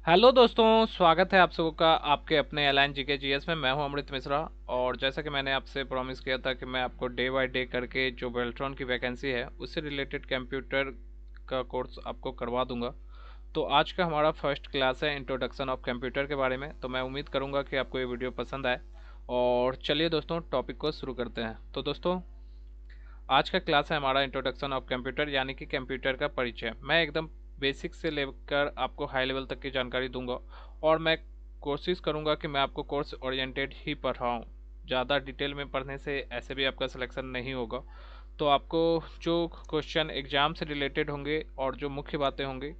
Hello दोस्तों, स्वागत है आप सबों का आपके अपने एलाइन जीके जीएस में। मैं हूं अमृत मिश्रा। और जैसा कि मैंने आपसे प्रॉमिस किया था कि मैं आपको डे बाय डे करके जो बेल्ट्रॉन की वैकेंसी है उससे रिलेटेड कंप्यूटर का कोर्स आपको करवा दूंगा। तो आज का हमारा फर्स्ट क्लास है इंट्रोडक्शन ऑफ कंप्यूटर के बारे में। तो मैं उम्मीद करूंगा कि आपको ये वीडियो पसंद आए। और चलिए दोस्तों, टॉपिक को शुरू करते हैं। तो दोस्तों, आज का क्लास है हमारा इंट्रोडक्शन ऑफ कंप्यूटर, यानी कि कंप्यूटर का परिचय। मैं एकदम बेसिक से लेकर आपको हाई लेवल तक की जानकारी दूंगा। और मैं कोशिश करूंगा कि मैं आपको कोर्स ओरिएंटेड ही पढ़ाऊँ। ज़्यादा डिटेल में पढ़ने से ऐसे भी आपका सिलेक्शन नहीं होगा। तो आपको जो क्वेश्चन एग्ज़ाम से रिलेटेड होंगे और जो मुख्य बातें होंगी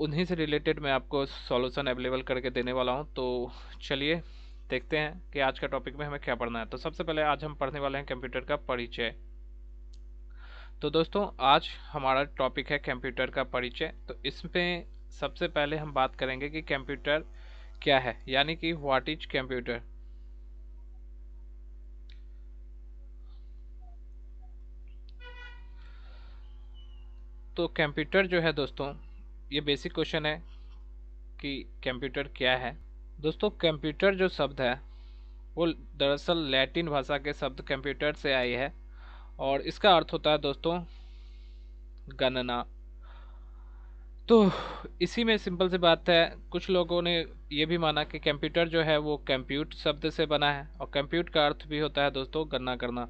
उन्हीं से रिलेटेड मैं आपको सॉल्यूशन अवेलेबल करके देने वाला हूँ। तो चलिए देखते हैं कि आज का टॉपिक में हमें क्या पढ़ना है। तो सबसे पहले आज हम पढ़ने वाले हैं कंप्यूटर का परिचय। तो दोस्तों, आज हमारा टॉपिक है कंप्यूटर का परिचय। तो इसमें सबसे पहले हम बात करेंगे कि कंप्यूटर क्या है, यानी कि व्हाट इज कंप्यूटर। तो कंप्यूटर जो है दोस्तों, ये बेसिक क्वेश्चन है कि कंप्यूटर क्या है। दोस्तों, कंप्यूटर जो शब्द है वो दरअसल लैटिन भाषा के शब्द कंप्यूटर से आई है। और इसका अर्थ होता है दोस्तों गणना। तो इसी में सिंपल सी बात है, कुछ लोगों ने ये भी माना कि कंप्यूटर जो है वो कंप्यूट शब्द से बना है, और कंप्यूट का अर्थ भी होता है दोस्तों गणना करना।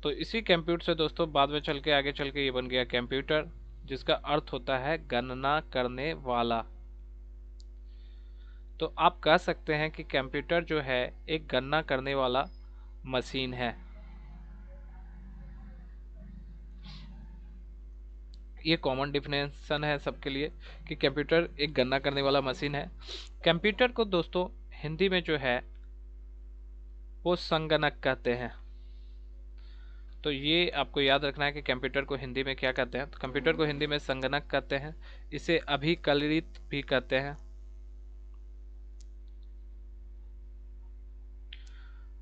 तो इसी कंप्यूट से दोस्तों बाद में चल के आगे चल के ये बन गया कंप्यूटर, जिसका अर्थ होता है गणना करने वाला। तो आप कह सकते हैं कि कंप्यूटर जो है एक गणना करने वाला मशीन है। ये कॉमन डिफिनेशन है सबके लिए कि कंप्यूटर एक गणना करने वाला मशीन है। कंप्यूटर को दोस्तों हिंदी में जो है वो संगणक कहते हैं। तो ये आपको याद रखना है कि कंप्यूटर को हिंदी में क्या कहते हैं। तो कंप्यूटर को हिंदी में संगणक कहते हैं। इसे अभिकलित भी कहते हैं।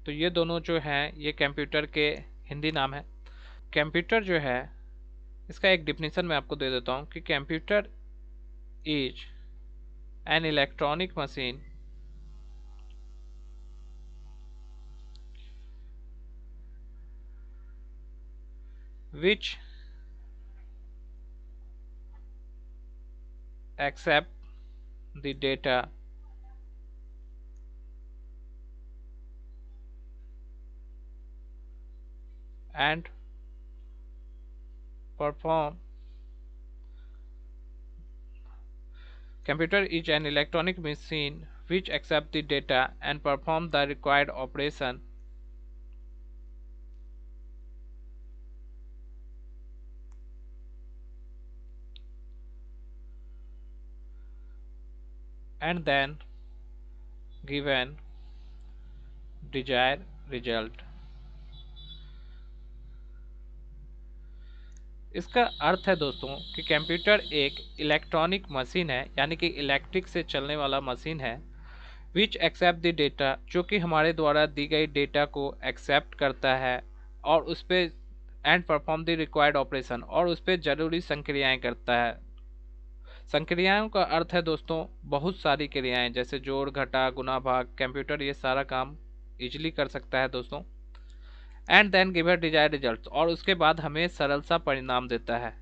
तो ये दोनों जो हैं ये कंप्यूटर के हिंदी नाम है। कंप्यूटर जो है इसका एक डिफिनीशन मैं आपको दे देता हूँ कि computer is an electronic machine which accept the data and perform. Computer is an electronic machine which accepts the data and perform the required operation. And then given desired result. इसका अर्थ है दोस्तों कि computer एक electronic machine है, यानी कि electric से चलने वाला मशीन है। विच एक्सेप्ट द डेटा, जो कि हमारे द्वारा दी गई डेटा को एक्सेप्ट करता है और उस पर and perform the required operation, और उस पर जरूरी संक्रियाएं करता है। संक्रियाओं का अर्थ है दोस्तों बहुत सारी क्रियाएं, जैसे जोड़ घटा गुना भाग। कंप्यूटर ये सारा काम इजीली कर सकता है दोस्तों। And then give desired result, और उसके बाद हमें सरल सा परिणाम देता है।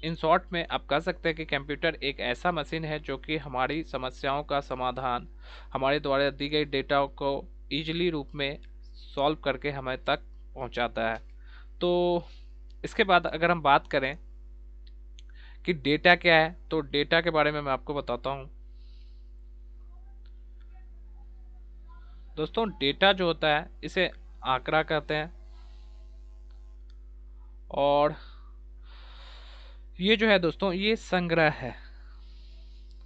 इन शॉर्ट में आप कह सकते हैं कि कंप्यूटर एक ऐसा मशीन है जो कि हमारी समस्याओं का समाधान हमारे द्वारा दी गई डेटा को इजीली रूप में सॉल्व करके हमें तक पहुंचाता है। तो इसके बाद अगर हम बात करें कि डेटा क्या है, तो डेटा के बारे में मैं आपको बताता हूं। दोस्तों, डेटा जो होता है इसे आंकड़ा कहते हैं। और ये जो है दोस्तों ये संग्रह है।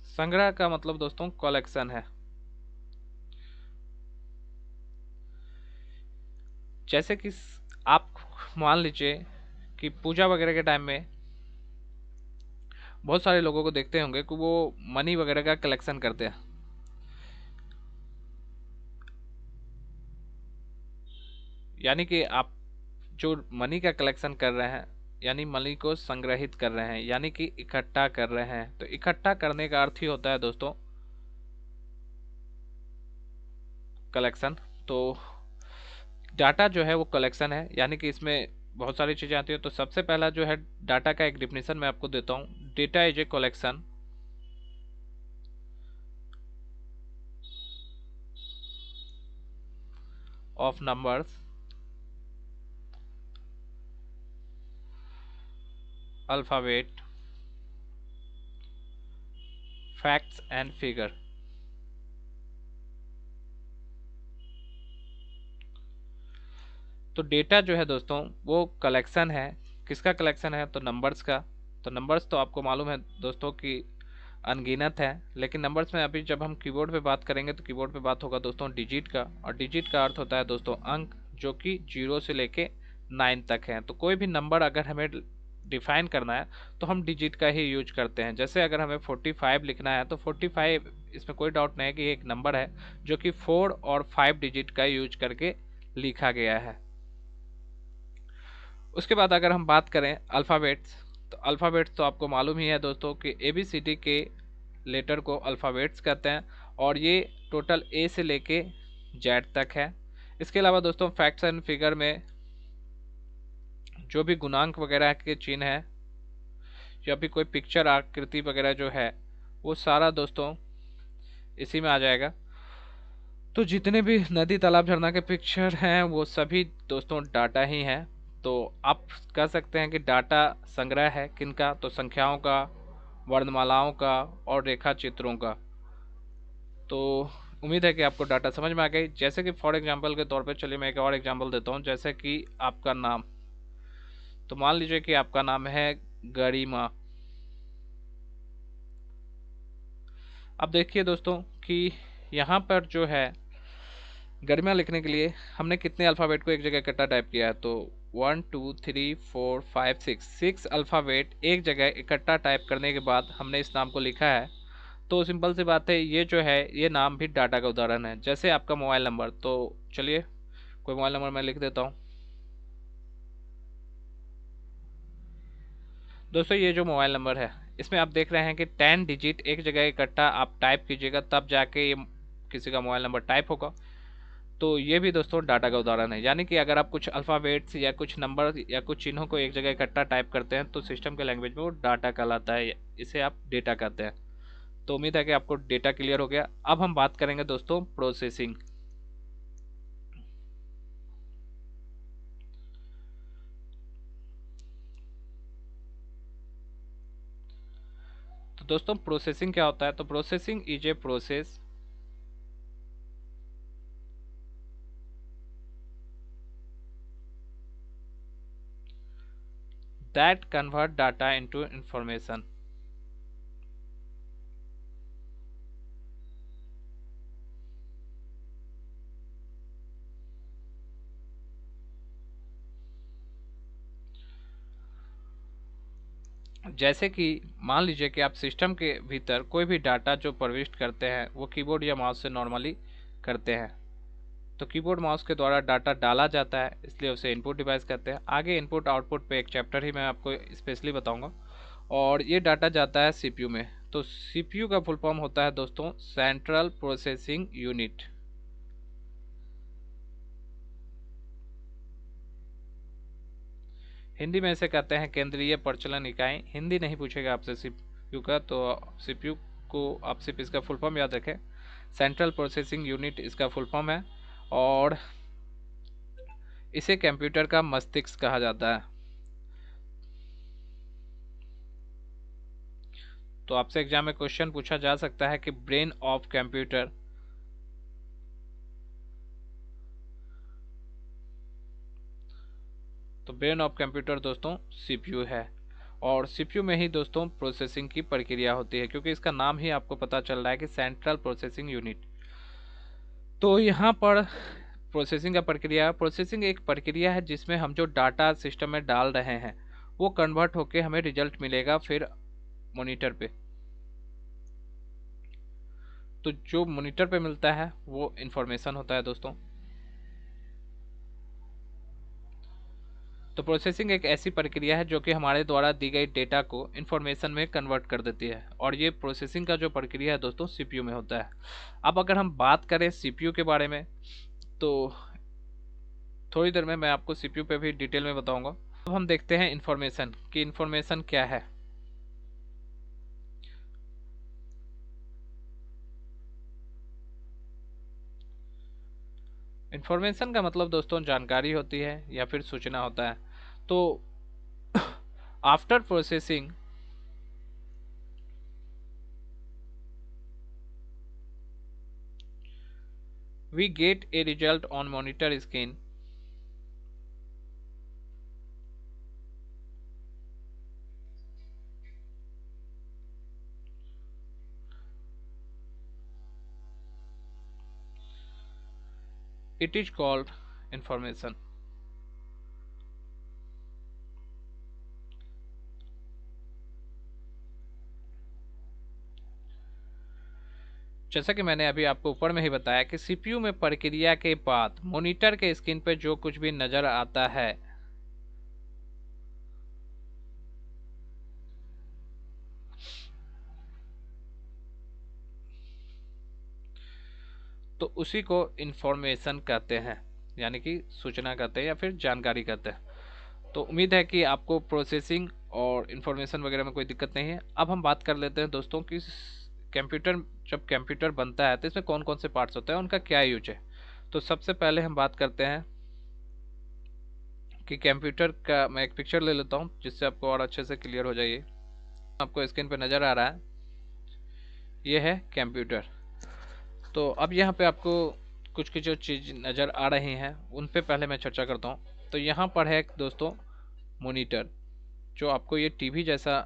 संग्रह का मतलब दोस्तों कलेक्शन है। जैसे कि आप मान लीजिए कि पूजा वगैरह के टाइम में बहुत सारे लोगों को देखते होंगे कि वो मनी वगैरह का कलेक्शन करते हैं। यानी कि आप जो मनी का कलेक्शन कर रहे हैं यानी मनी को संग्रहित कर रहे हैं, यानी कि इकट्ठा कर रहे हैं। तो इकट्ठा करने का अर्थ ही होता है दोस्तों कलेक्शन। तो डाटा जो है वो कलेक्शन है, यानी कि इसमें बहुत सारी चीज़ें आती हैं। तो सबसे पहला जो है डाटा का एक डिफिनेशन मैं आपको देता हूँ। Data is a collection of numbers, alphabet, facts and figure. तो डेटा जो है दोस्तों वो कलेक्शन है। किसका कलेक्शन है? तो नंबर्स का। तो नंबर्स तो आपको मालूम है दोस्तों कि अनगिनत है, लेकिन नंबर्स में अभी जब हम कीबोर्ड पे बात करेंगे तो कीबोर्ड पे बात होगा दोस्तों डिजिट का, और डिजिट का अर्थ होता है दोस्तों अंक, जो कि 0 से लेके 9 तक है। तो कोई भी नंबर अगर हमें डिफाइन करना है तो हम डिजिट का ही यूज करते हैं। जैसे अगर हमें 45 लिखना है तो 45, इसमें कोई डाउट नहीं है कि एक नंबर है जो कि 4 और 5 डिजिट का यूज करके लिखा गया है। उसके बाद अगर हम बात करें अल्फ़ाबेट्स, तो अल्फ़ाबेट्स तो आपको मालूम ही है दोस्तों कि ABCD के लेटर को अल्फ़ाबेट्स कहते हैं, और ये टोटल A से लेके Z तक है। इसके अलावा दोस्तों फैक्ट्स एंड फिगर में जो भी गुणांक वगैरह के चिन्ह है या भी कोई पिक्चर आकृति वगैरह जो है वो सारा दोस्तों इसी में आ जाएगा। तो जितने भी नदी तालाब झरना के पिक्चर हैं वो सभी दोस्तों डाटा ही हैं। तो आप कह सकते हैं कि डाटा संग्रह है किनका? तो संख्याओं का, वर्णमालाओं का और रेखा चित्रों का। तो उम्मीद है कि आपको डाटा समझ में आ गई। जैसे कि फॉर एग्जांपल के तौर पे चलिए मैं एक और एग्जांपल देता हूँ। जैसे कि आपका नाम, तो मान लीजिए कि आपका नाम है गरिमा। अब देखिए दोस्तों कि यहाँ पर जो है गरिमा लिखने के लिए हमने कितने अल्फ़ाबेट को एक जगह इकट्ठा टाइप किया है? तो 1 2 3 4 5 6 अल्फ़ाबेट एक जगह इकट्ठा टाइप करने के बाद हमने इस नाम को लिखा है। तो सिंपल सी बात है, ये जो है ये नाम भी डाटा का उदाहरण है। जैसे आपका मोबाइल नंबर, तो चलिए कोई मोबाइल नंबर मैं लिख देता हूँ। दोस्तों ये जो मोबाइल नंबर है इसमें आप देख रहे हैं कि 10 डिजिट एक जगह इकट्ठा आप टाइप कीजिएगा तब जाके ये किसी का मोबाइल नंबर टाइप होगा। तो ये भी दोस्तों डाटा का उदाहरण है, यानी कि अगर आप कुछ अल्फ़ाबेट्स या कुछ नंबर या कुछ चिन्हों को एक जगह इकट्ठा टाइप करते हैं तो सिस्टम के लैंग्वेज में वो डाटा कहलाता है, इसे आप डेटा कहते हैं। तो उम्मीद है कि आपको डेटा क्लियर हो गया। अब हम बात करेंगे दोस्तों प्रोसेसिंग। तो दोस्तों प्रोसेसिंग क्या होता है? तो processing is a process that convert data into information. जैसे कि मान लीजिए कि आप सिस्टम के भीतर कोई भी डाटा जो प्रविष्ट करते हैं वो कीबोर्ड या माउस से नॉर्मली करते हैं। तो कीबोर्ड माउस के द्वारा डाटा डाला जाता है, इसलिए उसे इनपुट डिवाइस कहते हैं। आगे इनपुट आउटपुट पे एक चैप्टर ही मैं आपको स्पेशली बताऊंगा। और ये डाटा जाता है सीपीयू में। तो सीपीयू का फुल फॉर्म होता है दोस्तों सेंट्रल प्रोसेसिंग यूनिट। हिंदी में इसे कहते हैं केंद्रीय प्रचलन इकाई। हिंदी नहीं पूछेगा आपसे सीपीयू का, तो सीपीयू को आप सिर्फ इसका फुल फॉर्म याद रखें। सेंट्रल प्रोसेसिंग यूनिट इसका फुल फॉर्म है, और इसे कंप्यूटर का मस्तिष्क कहा जाता है। तो आपसे एग्जाम में क्वेश्चन पूछा जा सकता है कि ब्रेन ऑफ कंप्यूटर, तो ब्रेन ऑफ कंप्यूटर दोस्तों सीपीयू है। और सीपीयू में ही दोस्तों प्रोसेसिंग की प्रक्रिया होती है, क्योंकि इसका नाम ही आपको पता चल रहा है कि सेंट्रल प्रोसेसिंग यूनिट। तो यहाँ पर प्रोसेसिंग का प्रक्रिया, प्रोसेसिंग एक प्रक्रिया है जिसमें हम जो डाटा सिस्टम में डाल रहे हैं वो कन्वर्ट होके हमें रिजल्ट मिलेगा फिर मॉनिटर पे। तो जो मॉनिटर पे मिलता है वो इंफॉर्मेशन होता है दोस्तों। तो प्रोसेसिंग एक ऐसी प्रक्रिया है जो कि हमारे द्वारा दी गई डेटा को इन्फॉर्मेशन में कन्वर्ट कर देती है, और ये प्रोसेसिंग का जो प्रक्रिया है दोस्तों सीपीयू में होता है। अब अगर हम बात करें सीपीयू के बारे में, तो थोड़ी देर में मैं आपको सीपीयू पे भी डिटेल में बताऊंगा। अब हम देखते हैं इन्फॉर्मेशन कि इन्फॉर्मेशन क्या है। इन्फॉर्मेशन का मतलब दोस्तों जानकारी होती है या फिर सूचना होता है। तो after processing we get a result on monitor screen. It is called information. जैसा कि मैंने अभी आपको ऊपर में ही बताया कि सीपीयू में प्रक्रिया के बाद मॉनिटर के स्क्रीन पर जो कुछ भी नजर आता है, तो उसी को इंफॉर्मेशन कहते हैं, यानी कि सूचना कहते हैं या फिर जानकारी कहते हैं। तो उम्मीद है कि आपको प्रोसेसिंग और इंफॉर्मेशन वगैरह में कोई दिक्कत नहीं है। अब हम बात कर लेते हैं दोस्तों कि कंप्यूटर, जब कंप्यूटर बनता है तो इसमें कौन कौन से पार्ट्स होते हैं, उनका क्या यूज है। तो सबसे पहले हम बात करते हैं कि कंप्यूटर का, मैं एक पिक्चर ले लेता हूँ जिससे आपको और अच्छे से क्लियर हो जाइए। आपको स्क्रीन पे नज़र आ रहा है, ये है कंप्यूटर। तो अब यहाँ पे आपको कुछ कुछ जो चीज़ नज़र आ रही हैं उन पे पहले मैं चर्चा करता हूँ। तो यहाँ पर है दोस्तों मॉनिटर, जो आपको ये टीवी जैसा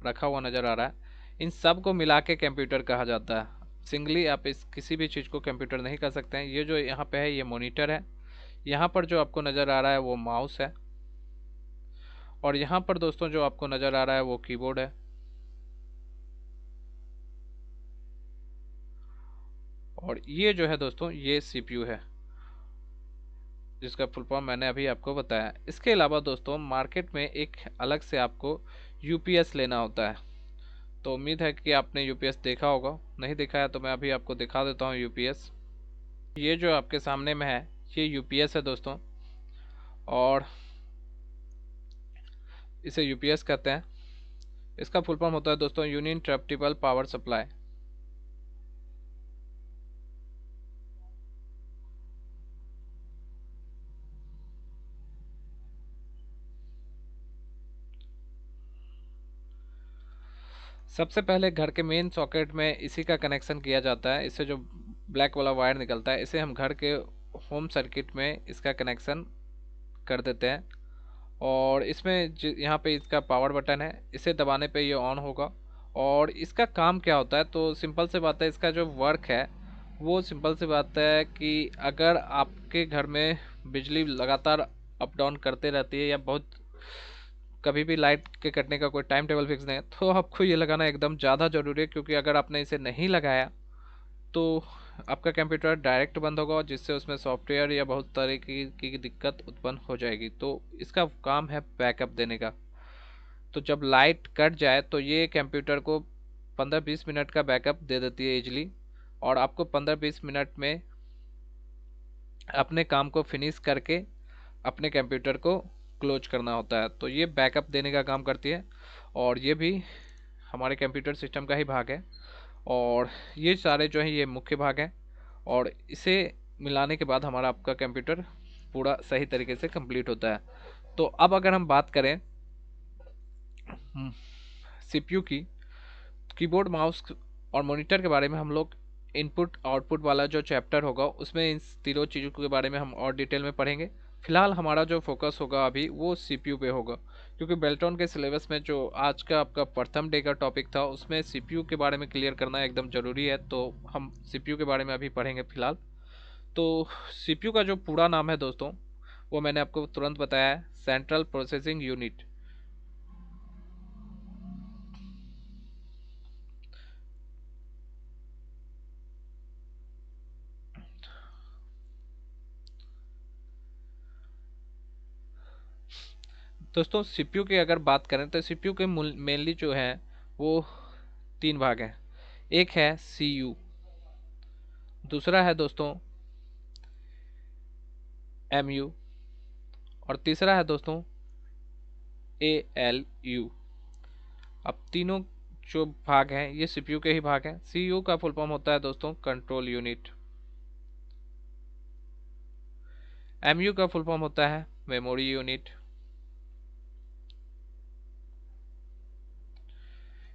रखा हुआ नज़र आ रहा है। इन सब को मिला के कंप्यूटर कहा जाता है। सिंगली आप इस किसी भी चीज़ को कंप्यूटर नहीं कर सकते हैं। ये जो यहाँ पे है ये मॉनिटर है, यहाँ पर जो आपको नज़र आ रहा है वो माउस है, और यहाँ पर दोस्तों जो आपको नज़र आ रहा है वो कीबोर्ड है, और ये जो है दोस्तों ये सीपीयू है, जिसका फुल फॉर्म मैंने अभी आपको बताया। इसके अलावा दोस्तों मार्केट में एक अलग से आपको यूपीएस लेना होता है। तो उम्मीद है कि आपने यूपीएस देखा होगा, नहीं देखा है तो मैं अभी आपको दिखा देता हूँ यूपीएस। ये जो आपके सामने में है ये यूपीएस है दोस्तों, और इसे यूपीएस कहते हैं। इसका फुल फॉर्म होता है दोस्तों यूनियन इंटरप्टिबल पावर सप्लाई। सबसे पहले घर के मेन सॉकेट में इसी का कनेक्शन किया जाता है। इससे जो ब्लैक वाला वायर निकलता है इसे हम घर के होम सर्किट में इसका कनेक्शन कर देते हैं, और इसमें यहाँ पे इसका पावर बटन है, इसे दबाने पे ये ऑन होगा। और इसका काम क्या होता है, तो सिंपल सी बात है, इसका जो वर्क है वो सिंपल सी बात है कि अगर आपके घर में बिजली लगातार अप डाउन करते रहती है, या बहुत कभी भी लाइट के कटने का कोई टाइम टेबल फिक्स नहीं है, तो आपको ये लगाना एकदम ज़्यादा ज़रूरी है। क्योंकि अगर आपने इसे नहीं लगाया तो आपका कंप्यूटर डायरेक्ट बंद होगा, जिससे उसमें सॉफ्टवेयर या बहुत तरह की दिक्कत उत्पन्न हो जाएगी। तो इसका काम है बैकअप देने का। तो जब लाइट कट जाए तो ये कंप्यूटर को 15-20 मिनट का बैकअप दे देती है इजली, और आपको 15-20 मिनट में अपने काम को फिनिश करके अपने कंप्यूटर को क्लोज करना होता है। तो ये बैकअप देने का काम करती है, और ये भी हमारे कंप्यूटर सिस्टम का ही भाग है। और ये सारे जो हैं ये मुख्य भाग हैं, और इसे मिलाने के बाद हमारा आपका कंप्यूटर पूरा सही तरीके से कंप्लीट होता है। तो अब अगर हम बात करें सीपीयू की, कीबोर्ड माउस और मॉनिटर के बारे में हम लोग इनपुट आउटपुट वाला जो चैप्टर होगा उसमें इन तीनों चीज़ों के बारे में हम और डिटेल में पढ़ेंगे। फिलहाल हमारा जो फोकस होगा अभी वो सीपीयू पे होगा, क्योंकि बेल्ट्रॉन के सिलेबस में जो आज का आपका प्रथम डे का टॉपिक था उसमें सीपीयू के बारे में क्लियर करना एकदम ज़रूरी है। तो हम सीपीयू के बारे में अभी पढ़ेंगे फिलहाल। तो सीपीयू का जो पूरा नाम है दोस्तों वो मैंने आपको तुरंत बताया है, सेंट्रल प्रोसेसिंग यूनिट। दोस्तों सीपीयू की अगर बात करें तो सीपीयू के मेनली जो है वो 3 भाग हैं। एक है सीयू, दूसरा है दोस्तों एमयू, और तीसरा है दोस्तों एएलयू। अब तीनों जो भाग हैं ये सीपीयू के ही भाग हैं। सीयू का फुल फॉर्म होता है दोस्तों कंट्रोल यूनिट, एमयू का फुल फॉर्म होता है मेमोरी यूनिट,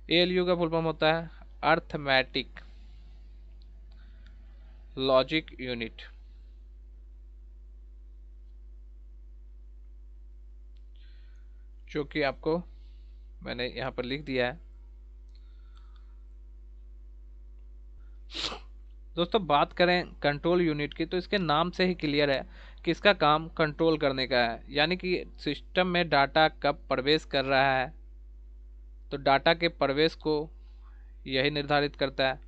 एएलयू का फुल फॉर्म होता है अर्थमेटिक लॉजिक यूनिट। जो कि आपको मैंने यहाँ पर लिख दिया है। दोस्तों बात करें कंट्रोल यूनिट की तो इसके नाम से ही क्लियर है कि इसका काम कंट्रोल करने का है, यानी कि सिस्टम में डाटा कब प्रवेश कर रहा है तो डाटा के प्रवेश को यही निर्धारित करता है,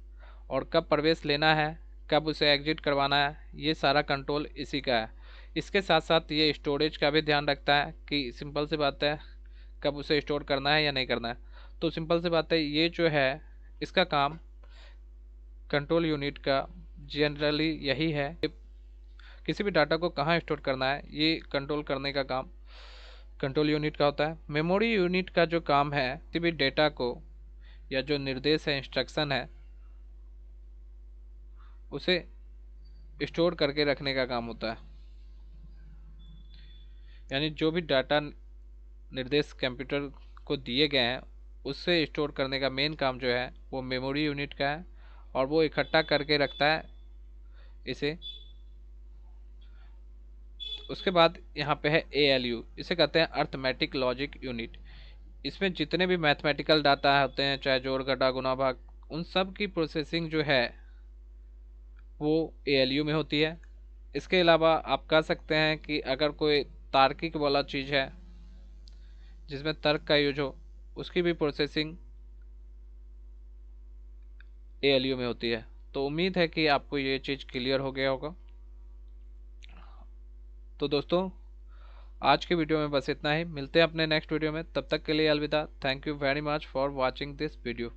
और कब प्रवेश लेना है, कब उसे एग्जिट करवाना है, ये सारा कंट्रोल इसी का है। इसके साथ साथ ये स्टोरेज का भी ध्यान रखता है कि सिंपल सी बात है कब उसे स्टोर करना है या नहीं करना है। तो सिंपल सी बात है ये जो है इसका काम कंट्रोल यूनिट का जनरली यही है। किसी भी डाटा को कहाँ स्टोर करना है ये कंट्रोल करने का काम कंट्रोल यूनिट का होता है। मेमोरी यूनिट का जो काम है किसी भी डेटा को या जो निर्देश है इंस्ट्रक्शन है उसे स्टोर करके रखने का काम होता है। यानी जो भी डाटा निर्देश कंप्यूटर को दिए गए हैं उससे स्टोर करने का मेन काम जो है वो मेमोरी यूनिट का है, और वो इकट्ठा करके रखता है इसे। उसके बाद यहाँ पे है एएलयू, इसे कहते हैं अर्थमेटिक लॉजिक यूनिट। इसमें जितने भी मैथमेटिकल डाटा होते हैं चाहे जोड़ घटा गुणा भाग, उन सब की प्रोसेसिंग जो है वो एएलयू में होती है। इसके अलावा आप कह सकते हैं कि अगर कोई तार्किक वाला चीज़ है जिसमें तर्क का यूज हो उसकी भी प्रोसेसिंग एएलयू में होती है। तो उम्मीद है कि आपको ये चीज़ क्लियर हो गया होगा। तो दोस्तों आज के वीडियो में बस इतना ही, मिलते हैं अपने नेक्स्ट वीडियो में, तब तक के लिए अलविदा। Thank you very much for watching this video.